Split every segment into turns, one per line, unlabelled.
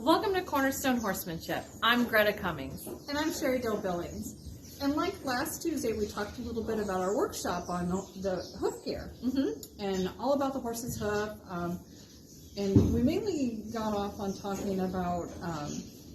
Welcome to Cornerstone Horsemanship. I'm Greta Cummings.
And I'm Sheri Billings. And like last Tuesday, we talked a little bit about our workshop on the hoof care and all about the horse's hoof. And we mainly got off on talking about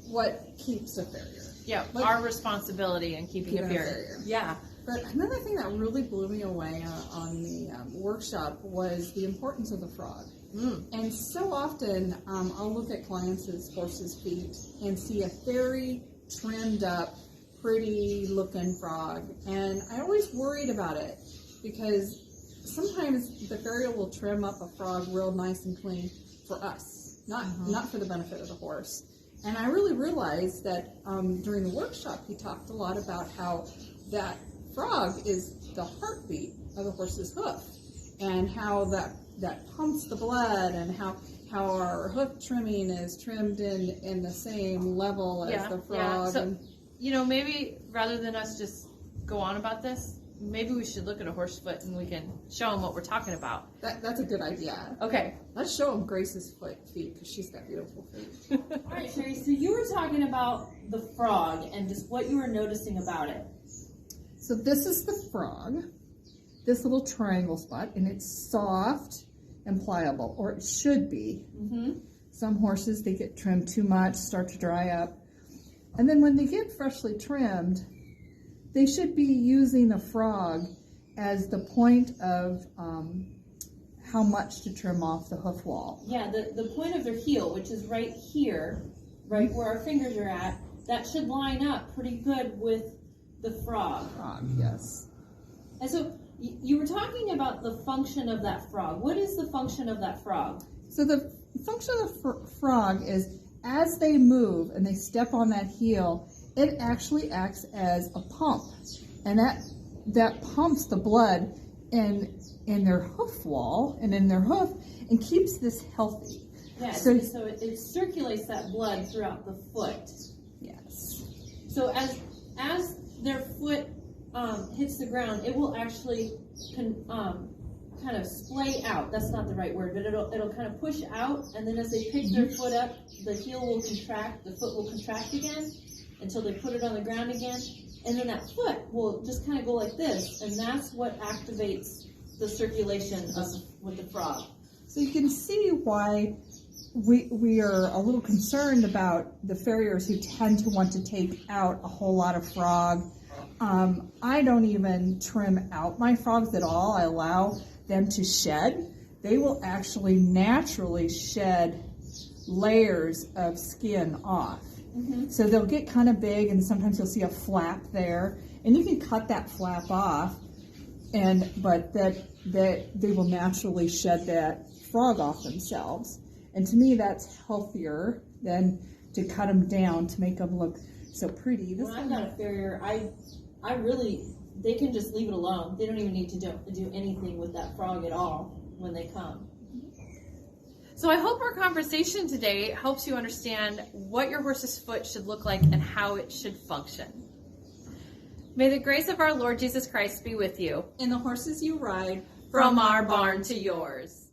what keeps a farrier.
Yeah, our responsibility in keeping a farrier. Yeah.
But another thing that really blew me away on the workshop was the importance of the frog. And so often I'll look at clients' horses' feet and see a very trimmed up, pretty looking frog. And I always worried about it because sometimes the farrier will trim up a frog real nice and clean for us, not for the benefit of the horse. And I really realized that during the workshop he talked a lot about how that frog is the heartbeat of the horse's hoof, and how that pumps the blood, and how our hoof trimming is trimmed in the same level as the frog.
So, maybe rather than us just go on about this, maybe we should look at a horse foot and we can show them what we're talking about.
That's a good idea.
Okay.
Let's show them Grace's feet, because she's got beautiful feet.
All right, Sheri, so you were talking about the frog and just what you were noticing about it.
So this is the frog, this little triangle spot, and it's soft and pliable, or it should be. Some horses, they get trimmed too much, start to dry up. And then when they get freshly trimmed, they should be using the frog as the point of how much to trim off the hoof wall.
Yeah, the point of their heel, which is right here, right where our fingers are at, that should line up pretty good with the frog.
Yes.
And so you were talking about the function of that frog. What is the function of that frog?
So the function of the frog is as they move and they step on that heel, it actually acts as a pump, and that pumps the blood in their hoof wall and in their hoof and keeps this healthy.
Yes, so it circulates that blood throughout the foot.
Yes.
So as their foot hits the ground, it will actually kind of splay out. That's not the right word, but it'll kind of push out, and then as they pick their foot up, the heel will contract, the foot will contract again until they put it on the ground again, and then that foot will just kind of go like this, and that's what activates the circulation with the frog.
So you can see why we are a little concerned about the farriers who tend to want to take out a whole lot of frog. I don't even trim out my frogs at all. I allow them to shed. They will actually naturally shed layers of skin off. So they'll get kind of big, and sometimes you'll see a flap there, and you can cut that flap off, but they will naturally shed that frog off themselves. And to me, that's healthier than to cut them down to make them look so pretty.
When I've got a farrier, they can just leave it alone. They don't even need to do anything with that frog at all when they come.
So I hope our conversation today helps you understand what your horse's foot should look like and how it should function. May the grace of our Lord Jesus Christ be with you.
And the horses you ride
From our barn to yours.